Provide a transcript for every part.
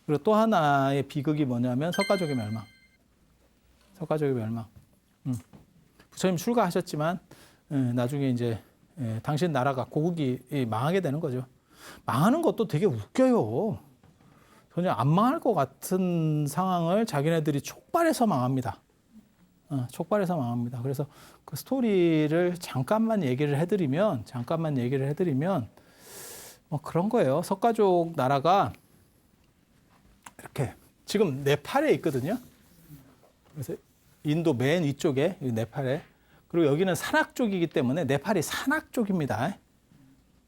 그리고 또 하나의 비극이 뭐냐면 석가족의 멸망. 석가족의 멸망. 부처님 출가하셨지만 나중에 이제 당신 나라가 고국이 망하게 되는 거죠. 망하는 것도 되게 웃겨요. 전혀 안 망할 것 같은 상황을 자기네들이 촉발해서 망합니다. 촉발해서 망합니다. 그래서 그 스토리를 잠깐만 얘기를 해드리면 뭐 그런 거예요. 석가족 나라가 이렇게 지금 네팔에 있거든요. 그래서 인도 맨 위쪽에 네팔에, 그리고 여기는 산악 쪽이기 때문에 네팔이 산악 쪽입니다.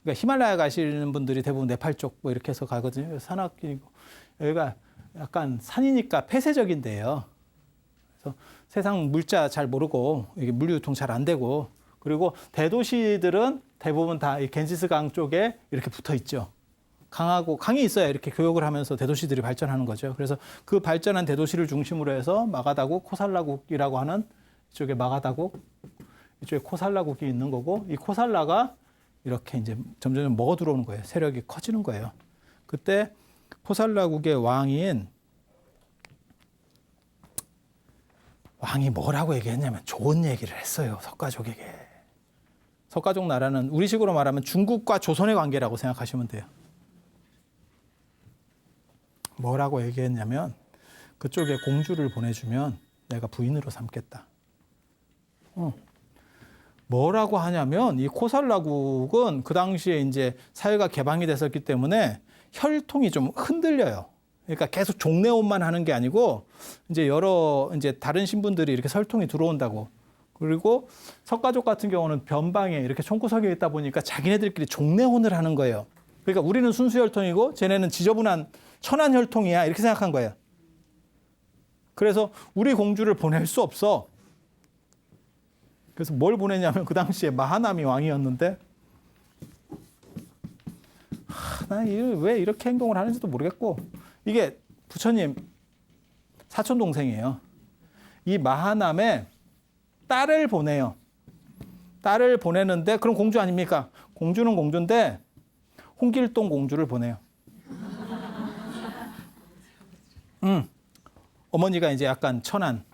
그러니까 히말라야 가시는 분들이 대부분 네팔 쪽 뭐 이렇게 해서 가거든요. 산악이고 여기가 약간 산이니까 폐쇄적인데요. 그래서 세상 물자 잘 모르고 이게 물류통 잘 안 되고, 그리고 대도시들은 대부분 다 이 겐지스 강 쪽에 이렇게 붙어 있죠. 강이 있어야 이렇게 교역을 하면서 대도시들이 발전하는 거죠. 그래서 그 발전한 대도시를 중심으로 해서 마가다국, 코살라국이라고 하는 이쪽에 마가다국, 이쪽에 코살라국이 있는 거고, 이 코살라가 이렇게 이제 점점 먹어 들어오는 거예요. 세력이 커지는 거예요. 그때 코살라국의 왕이 뭐라고 얘기했냐면 좋은 얘기를 했어요. 석가족에게. 석가족 나라는 우리식으로 말하면 중국과 조선의 관계라고 생각하시면 돼요. 뭐라고 얘기했냐면 그쪽에 공주를 보내주면 내가 부인으로 삼겠다. 뭐라고 하냐면 이 코살라국은 그 당시에 이제 사회가 개방이 됐었기 때문에 혈통이 좀 흔들려요. 그러니까 계속 종래혼만 하는 게 아니고 이제 여러 이제 다른 신분들이 이렇게 설통이 들어온다고. 그리고 석가족 같은 경우는 변방에 이렇게 총구석에 있다 보니까 자기네들끼리 종래혼을 하는 거예요. 그러니까 우리는 순수 혈통이고 쟤네는 지저분한 천한 혈통이야 이렇게 생각한 거예요. 그래서 우리 공주를 보낼 수 없어. 그래서 뭘 보내냐면 그 당시에 마하나미 왕이었는데, 나 왜 이렇게 행동을 하는지도 모르겠고, 이게 부처님 사촌 동생이에요. 이 마하남에 딸을 보내요. 딸을 보내는데 그럼 공주 아닙니까? 공주는 공주인데 홍길동 공주를 보내요. 어머니가 이제 약간 천한,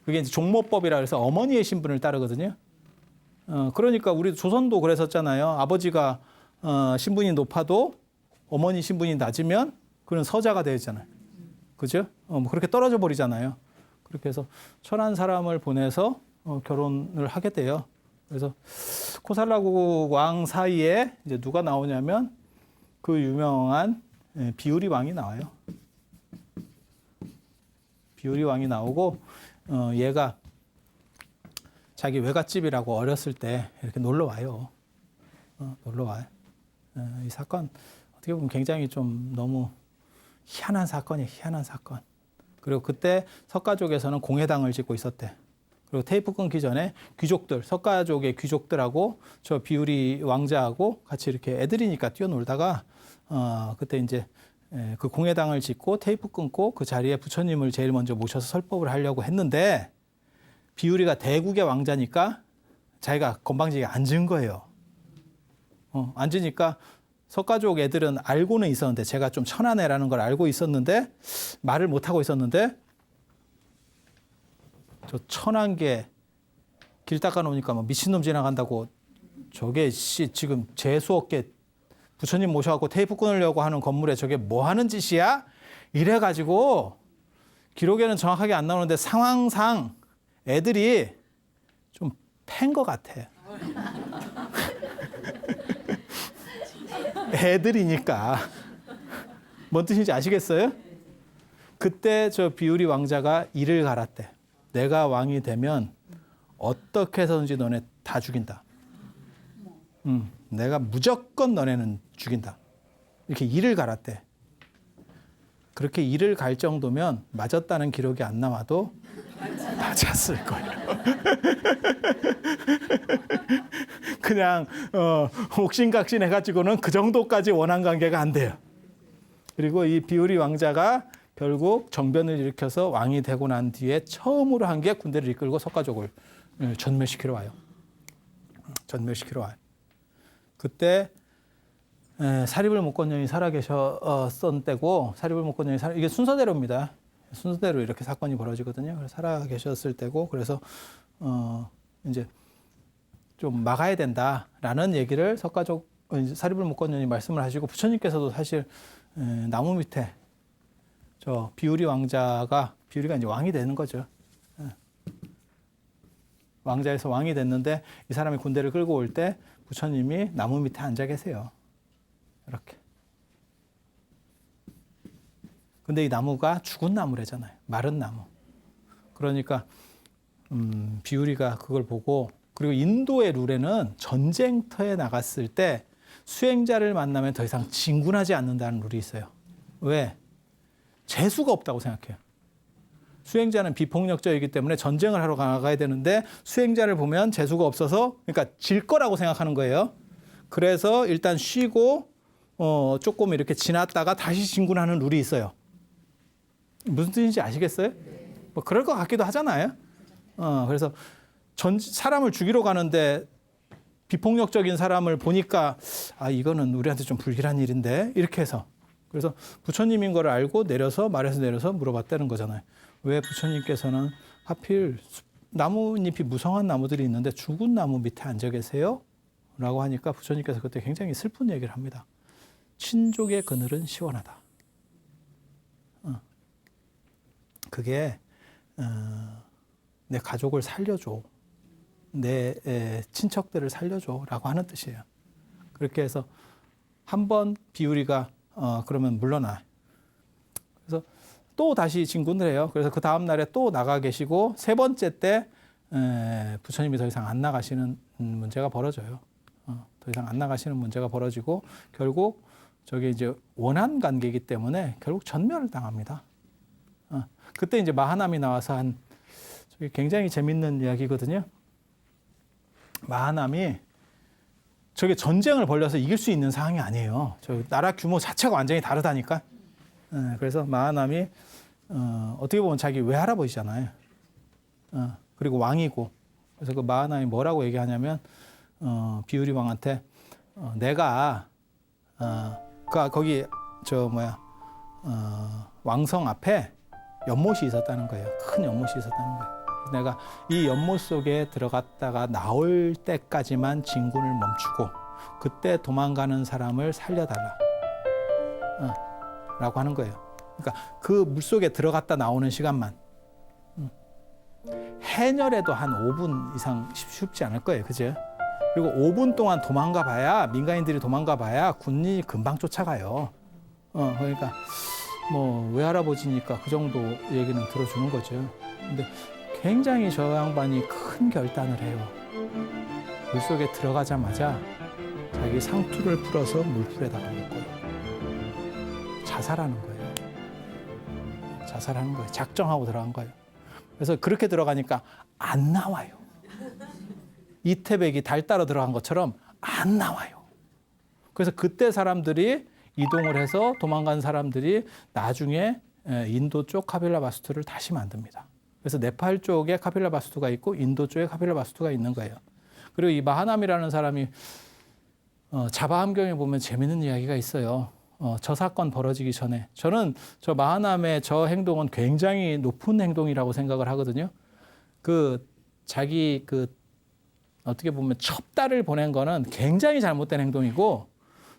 그게 이제 종모법이라 해서 어머니의 신분을 따르거든요. 그러니까 우리 조선도 그랬었잖아요. 아버지가 신분이 높아도 어머니 신분이 낮으면 그는 서자가 되잖아요. 그죠? 뭐 그렇게 떨어져 버리잖아요. 그렇게 해서 천한 사람을 보내서 결혼을 하게 돼요. 그래서 코살라국 왕 사이에 이제 누가 나오냐면 그 유명한 비우리 왕이 나와요. 비우리 왕이 나오고 얘가 자기 외갓집이라고 어렸을 때 이렇게 놀러 와요. 놀러 와요. 이 사건 어떻게 보면 굉장히 좀 너무 희한한 사건이에요. 희한한 사건. 그리고 그때 석가족에서는 공회당을 짓고 있었대. 그리고 테이프 끊기 전에 귀족들, 석가족의 귀족들하고 저 비우리 왕자하고 같이 이렇게 애들이니까 뛰어놀다가 그때 이제 그 공회당을 짓고 테이프 끊고 그 자리에 부처님을 제일 먼저 모셔서 설법을 하려고 했는데 비우리가 대국의 왕자니까 자기가 건방지게 앉은 거예요. 앉으니까 석가족 애들은 알고는 있었는데, 제가 좀 천한 애라는 걸 알고 있었는데 말을 못하고 있었는데, 저 천한 게 길 닦아놓으니까 뭐 미친놈 지나간다고 저게 지금 재수없게 부처님 모셔갖고 테이프 끊으려고 하는 건물에 저게 뭐 하는 짓이야? 이래가지고 기록에는 정확하게 안 나오는데 상황상 애들이 좀 팬 것 같아. 애들이니까. 뭔 뜻인지 아시겠어요? 그때 저 비우리 왕자가 이를 갈았대. 내가 왕이 되면 어떻게 해서든지 너네 다 죽인다. 내가 무조건 너네는 죽인다. 이렇게 이를 갈았대. 그렇게 이를 갈 정도면 맞았다는 기록이 안 남아도 맞았을 거예요. 그냥 옥신각신 해가지고는 그 정도까지 원한 관계가 안 돼요. 그리고 이 비우리 왕자가 결국 정변을 일으켜서 왕이 되고 난 뒤에 처음으로 한 게 군대를 이끌고 석가족을 전멸시키러 와요. 전멸시키러 와요. 그때 사립을 못 건 여인이 살아계셨던 때고, 사립을 못 건 여인이 이게 순서대로입니다. 순서대로 이렇게 사건이 벌어지거든요. 그래서 살아계셨을 때고, 그래서 이제 좀 막아야 된다라는 얘기를 석가족 사립을 못 건 여인이 말씀을 하시고, 부처님께서도 사실 나무 밑에 저 비우리가 이제 왕이 되는 거죠. 왕자에서 왕이 됐는데 이 사람이 군대를 끌고 올 때 부처님이 나무 밑에 앉아 계세요. 이렇게. 근데 이 나무가 죽은 나무래잖아요. 마른 나무. 그러니까 비우리가 그걸 보고, 그리고 인도의 룰에는 전쟁터에 나갔을 때 수행자를 만나면 더 이상 진군하지 않는다는 룰이 있어요. 왜? 재수가 없다고 생각해요. 수행자는 비폭력적이기 때문에 전쟁을 하러 나가야 되는데 수행자를 보면 재수가 없어서, 그러니까 질 거라고 생각하는 거예요. 그래서 일단 쉬고 조금 이렇게 지났다가 다시 진군하는 룰이 있어요. 무슨 뜻인지 아시겠어요? 뭐 그럴 것 같기도 하잖아요. 그래서 사람을 죽이러 가는데 비폭력적인 사람을 보니까 이거는 우리한테 좀 불길한 일인데, 이렇게 해서, 그래서 부처님인 걸 알고 말에서 내려서 물어봤다는 거잖아요. 왜 부처님께서는 하필 나뭇잎이 무성한 나무들이 있는데 죽은 나무 밑에 앉아 계세요? 라고 하니까 부처님께서 그때 굉장히 슬픈 얘기를 합니다. 친족의 그늘은 시원하다. 그게 내 가족을 살려줘. 내 친척들을 살려줘. 라고 하는 뜻이에요. 그렇게 해서 한번 비우리가 그러면 물러나. 그래서 또 다시 진군을 해요. 그래서 그 다음 날에 또 나가 계시고, 세 번째 때 부처님이 더 이상 안 나가시는 문제가 벌어져요. 더 이상 안 나가시는 문제가 벌어지고, 결국 저게 이제 원한 관계이기 때문에 결국 전멸을 당합니다. 그때 이제 마하남이 나와서 저게 굉장히 재밌는 이야기거든요. 마하남이 저게 전쟁을 벌려서 이길 수 있는 상황이 아니에요. 저 나라 규모 자체가 완전히 다르다니까. 그래서 마하남이 어떻게 보면 자기 외할아버지잖아요. 그리고 왕이고. 그래서 그 마하남이 뭐라고 얘기하냐면, 비우리 왕한테 내가 거기 왕성 앞에 연못이 있었다는 거예요. 큰 연못이 있었다는 거예요. 내가 이 연못 속에 들어갔다가 나올 때까지만 진군을 멈추고 그때 도망가는 사람을 살려달라. 라고 하는 거예요. 그러니까 그 물속에 들어갔다 나오는 시간만. 해녀라도 한 5분 이상 쉽지 않을 거예요. 그죠? 그리고 5분 동안 도망가 봐야, 민간인들이 도망가 봐야 군인이 금방 쫓아가요. 그러니까 뭐 외할아버지니까 그 정도 얘기는 들어주는 거죠. 근데 굉장히 저 양반이 큰 결단을 해요. 물속에 들어가자마자 자기 상투를 풀어서 물풀에다가 놓고요. 자살하는 거예요. 자살하는 거예요. 작정하고 들어간 거예요. 그래서 그렇게 들어가니까 안 나와요. 이태백이 달 따러 들어간 것처럼 안 나와요. 그래서 그때 사람들이 이동을 해서 도망간 사람들이 나중에 인도 쪽 카필라바스투를 다시 만듭니다. 그래서 네팔 쪽에 카필라바스투가 있고 인도 쪽에 카필라바스투가 있는 거예요. 그리고 이 마하남이라는 사람이 자바함경에 보면 재밌는 이야기가 있어요. 저 사건 벌어지기 전에 저는 저 마하남의 저 행동은 굉장히 높은 행동이라고 생각을 하거든요. 자기 어떻게 보면 첩달을 보낸 거는 굉장히 잘못된 행동이고,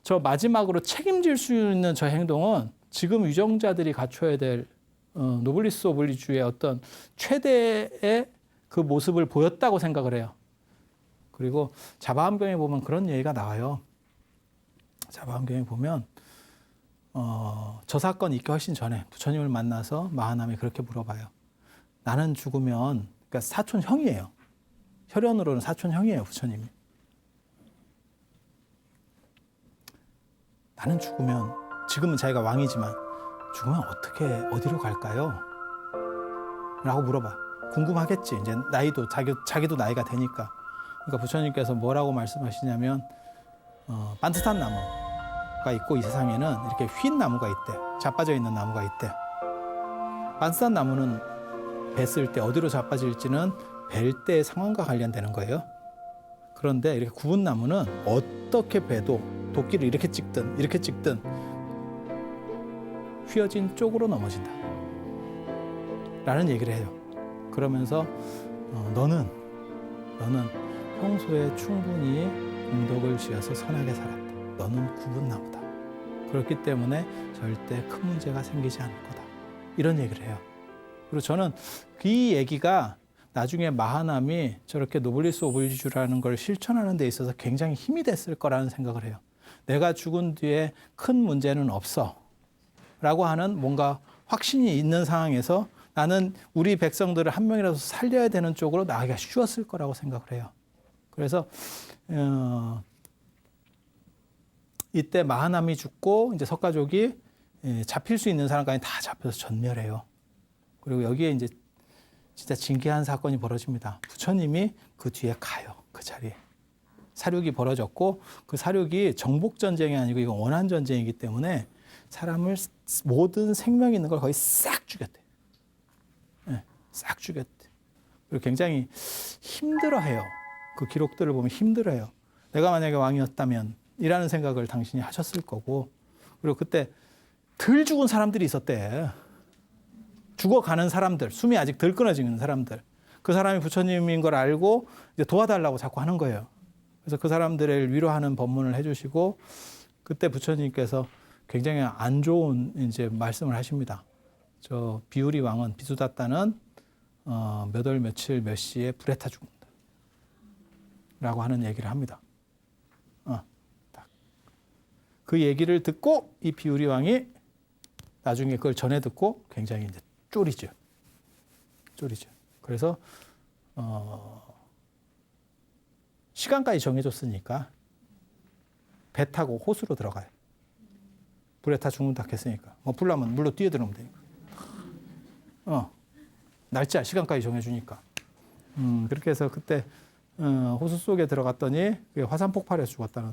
저 마지막으로 책임질 수 있는 저 행동은 지금 유정자들이 갖춰야 될 노블리스 오블리주의 어떤 최대의 그 모습을 보였다고 생각을 해요. 그리고 자바함경에 보면 그런 얘기가 나와요. 자바함경에 보면 저 사건이 있기 훨씬 전에 부처님을 만나서 마하남이 그렇게 물어봐요. 나는 죽으면, 그러니까 사촌 형이에요. 혈연으로는 사촌 형이에요, 부처님이. 나는 죽으면, 지금은 자기가 왕이지만 죽으면 어디로 갈까요? 라고 물어봐. 궁금하겠지. 이제 나이도 자기도 나이가 되니까. 그러니까 부처님께서 뭐라고 말씀하시냐면 반듯한 나무가 있고 이 세상에는 이렇게 휜 나무가 있대. 자빠져 있는 나무가 있대. 반듯한 나무는 뱄을 때 어디로 자빠질지는 벨 때의 상황과 관련되는 거예요. 그런데 이렇게 굽은 나무는 어떻게 베도 도끼를 이렇게 찍든 휘어진 쪽으로 넘어진다 라는 얘기를 해요. 그러면서 너는 평소에 충분히 공덕을 지어서 선하게 살았다. 너는 구분나무다. 그렇기 때문에 절대 큰 문제가 생기지 않을 거다. 이런 얘기를 해요. 그리고 저는 이 얘기가 나중에 마하남이 저렇게 노블리스 오블리주라는 걸 실천하는 데 있어서 굉장히 힘이 됐을 거라는 생각을 해요. 내가 죽은 뒤에 큰 문제는 없어 라고 하는 뭔가 확신이 있는 상황에서 나는 우리 백성들을 한 명이라도 살려야 되는 쪽으로 나아가기가 쉬웠을 거라고 생각을 해요. 그래서 이때 마하남이 죽고 이제 석가족이 잡힐 수 있는 사람까지 다 잡혀서 전멸해요. 그리고 여기에 이제 진짜 진기한 사건이 벌어집니다. 부처님이 그 뒤에 가요. 그 자리에. 사륙이 벌어졌고 그 사륙이 정복 전쟁이 아니고 이건 원한 전쟁이기 때문에 사람을 모든 생명 있는 걸 거의 싹 죽였대. 네, 싹 죽였대. 그리고 굉장히 힘들어해요. 그 기록들을 보면 힘들어요. 내가 만약에 왕이었다면 이라는 생각을 당신이 하셨을 거고 그리고 그때 덜 죽은 사람들이 있었대. 죽어가는 사람들, 숨이 아직 덜 끊어지는 사람들. 그 사람이 부처님인 걸 알고 이제 도와달라고 자꾸 하는 거예요. 그래서 그 사람들을 위로하는 법문을 해주시고 그때 부처님께서 굉장히 안 좋은 이제 말씀을 하십니다. 저 비우리 왕은 비수다따는 몇 월 며칠 몇 시에 불에 타 죽는다. 라고 하는 얘기를 합니다. 그 얘기를 듣고 이 비우리 왕이 나중에 그걸 전해 듣고 굉장히 이제 쫄이죠. 그래서 시간까지 정해줬으니까 배 타고 호수로 들어가요. 불에 타 죽는다 했으니까. 불 나면 물로 뛰어들어오면 되니까. 날짜, 시간까지 정해주니까. 그렇게 해서 그때 호수 속에 들어갔더니 화산 폭발해서 죽었다는.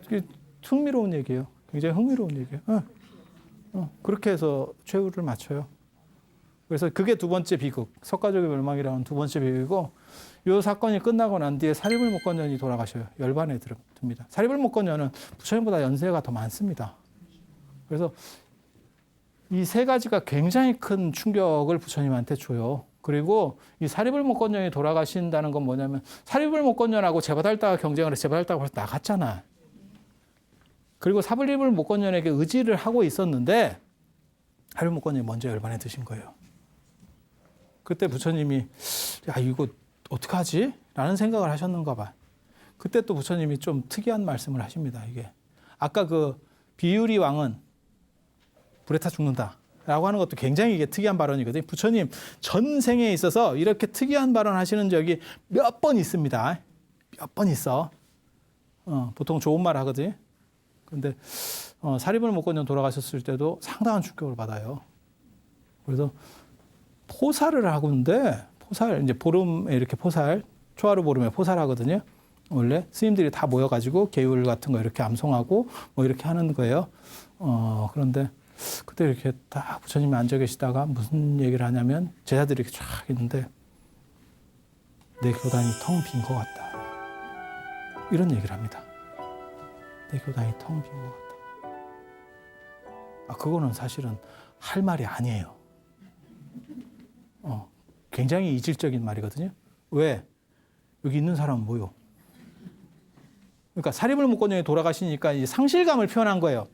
이게 흥미로운 얘기예요. 굉장히 흥미로운 얘기예요. 그렇게 해서 최후를 맞춰요. 그래서 그게 두 번째 비극, 석가족의 멸망이라는 두 번째 비극이고 이 사건이 끝나고 난 뒤에 사리불목건년이 돌아가셔요. 열반에 듭니다. 사리불목건년은 부처님보다 연세가 더 많습니다. 그래서 이 세 가지가 굉장히 큰 충격을 부처님한테 줘요. 그리고 이 사리불목건년이 돌아가신다는 건 뭐냐면 사리불목건년하고 제바달다가 경쟁을 해서 제바달다가 벌써 나갔잖아. 그리고 사리불목건년에게 의지를 하고 있었는데 사리불목건년이 먼저 열반에 드신 거예요. 그때 부처님이 야 이거 어떡하지? 라는 생각을 하셨는가 봐. 그때 또 부처님이 좀 특이한 말씀을 하십니다. 이게 아까 그 비유리 왕은 불에 타 죽는다 라고 하는 것도 굉장히 이게 특이한 발언이거든요. 부처님 전생에 있어서 이렇게 특이한 발언 하시는 적이 몇 번 있습니다. 몇 번 있어. 보통 좋은 말 하거든요. 근데 사리불목건년 돌아가셨을 때도 상당한 충격을 받아요. 그래서 포살을 하고인데 포살 이제 보름에 이렇게 포살 초하루 보름에 포살하거든요. 원래 스님들이 다 모여가지고 계율 같은 거 이렇게 암송하고 뭐 이렇게 하는 거예요. 그런데 그때 이렇게 딱 부처님이 앉아 계시다가 무슨 얘기를 하냐면 제자들이 이렇게 쫙 있는데 내 교단이 텅 빈 것 같다. 이런 얘기를 합니다. 내 교단이 텅 빈 것 같다. 그거는 사실은 할 말이 아니에요. 굉장히 이질적인 말이거든요. 왜? 여기 있는 사람은 뭐요? 그러니까 사리불목건년이 돌아가시니까 이 상실감을 표현한 거예요.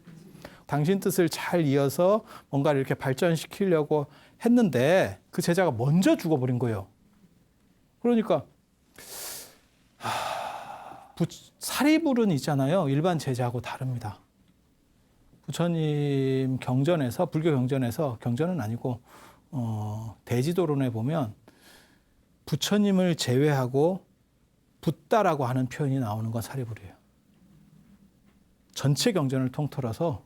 당신 뜻을 잘 이어서 뭔가를 이렇게 발전시키려고 했는데 그 제자가 먼저 죽어버린 거예요. 그러니까 사리불은 있잖아요. 일반 제자하고 다릅니다. 부처님 경전에서 불교 경전에서 경전은 아니고 대지도론에 보면 부처님을 제외하고 붓다라고 하는 표현이 나오는 건 사리불이에요. 전체 경전을 통틀어서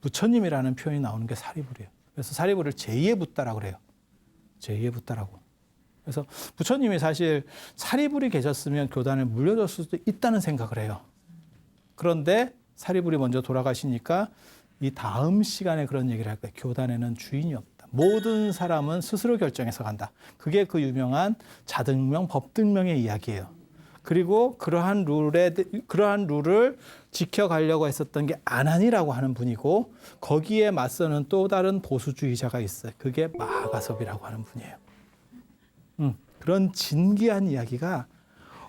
부처님이라는 표현이 나오는 게 사리불이에요. 그래서 사리불을 제2의 붓다라고 그래요. 제2의 붓다라고. 그래서 부처님이 사실 사리불이 계셨으면 교단을 물려줬을 수도 있다는 생각을 해요. 그런데 사리불이 먼저 돌아가시니까 이 다음 시간에 그런 얘기를 할 거예요. 교단에는 주인이 없다. 모든 사람은 스스로 결정해서 간다. 그게 그 유명한 자등명, 법등명의 이야기예요. 그리고 그러한 룰을 지켜가려고 했었던 게 아난이라고 하는 분이고 거기에 맞서는 또 다른 보수주의자가 있어요. 그게 마아가섭이라고 하는 분이에요. 그런 진기한 이야기가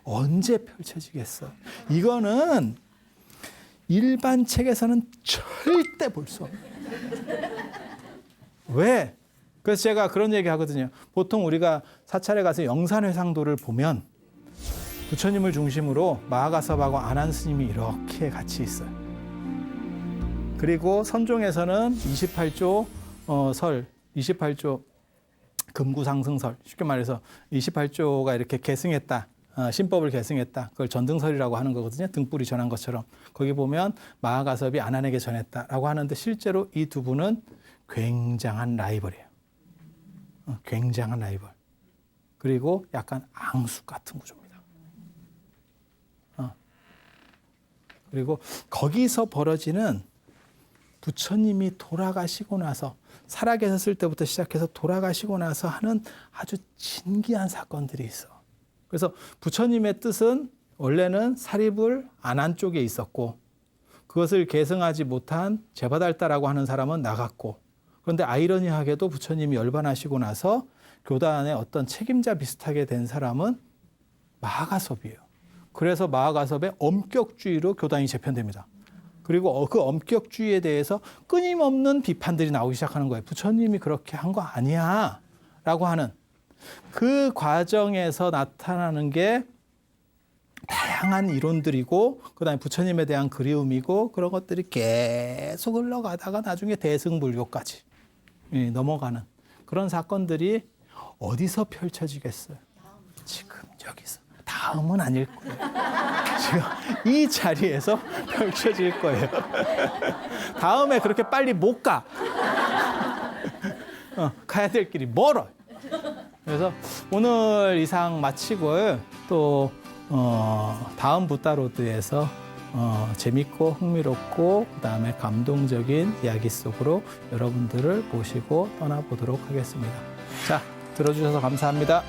언제 펼쳐지겠어? 이거는 일반 책에서는 절대 볼 수 없는. 왜? 그래서 제가 그런 얘기 하거든요. 보통 우리가 사찰에 가서 영산회상도를 보면 부처님을 중심으로 마아가섭하고 아난 스님이 이렇게 같이 있어요. 그리고 선종에서는 28조 28조 금구상승설, 쉽게 말해서 28조가 이렇게 계승했다. 신법을 계승했다. 그걸 전등설이라고 하는 거거든요. 등불이 전한 것처럼. 거기 보면 마아가섭이 아난에게 전했다라고 하는데 실제로 이 두 분은 굉장한 라이벌이에요. 굉장한 라이벌. 그리고 약간 앙숙 같은 구조입니다. 그리고 거기서 벌어지는 부처님이 돌아가시고 나서 살아계셨을 때부터 시작해서 돌아가시고 나서 하는 아주 진기한 사건들이 있어. 그래서 부처님의 뜻은 원래는 사립을 아난 쪽에 있었고 그것을 계승하지 못한 제바달다라고 하는 사람은 나갔고 그런데 아이러니하게도 부처님이 열반하시고 나서 교단의 어떤 책임자 비슷하게 된 사람은 마아가섭이에요. 그래서 마아가섭의 엄격주의로 교단이 재편됩니다. 그리고 그 엄격주의에 대해서 끊임없는 비판들이 나오기 시작하는 거예요. 부처님이 그렇게 한 거 아니야 라고 하는 그 과정에서 나타나는 게 다양한 이론들이고 그다음에 부처님에 대한 그리움이고 그런 것들이 계속 흘러가다가 나중에 대승불교까지 넘어가는 그런 사건들이 어디서 펼쳐지겠어요? 지금 여기서. 다음은 아닐 거예요. 지금 이 자리에서 펼쳐질 거예요. 다음에 그렇게 빨리 못 가. 가야 될 길이 멀어요. 그래서 오늘 이상 마치고요. 또 다음 붓다로드에서 재밌고 흥미롭고 그다음에 감동적인 이야기 속으로 여러분들을 모시고 떠나보도록 하겠습니다. 자, 들어주셔서 감사합니다.